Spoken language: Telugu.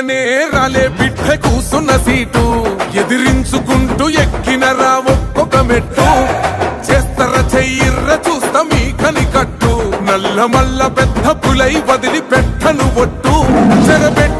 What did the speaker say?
ఎక్కనే రాలే బిడ్డ కూసున్న సీటు ఎదిరించుకుంటూ ఎక్కినరా ఒక్కొక్క మెట్టు చేస్తర చెయ్యిర్ర చూస్తా మీ కని కట్టు నల్ల మల్ల పెద్ద పులై వదిలి పెట్టను ఒట్టు చెరబెట్టి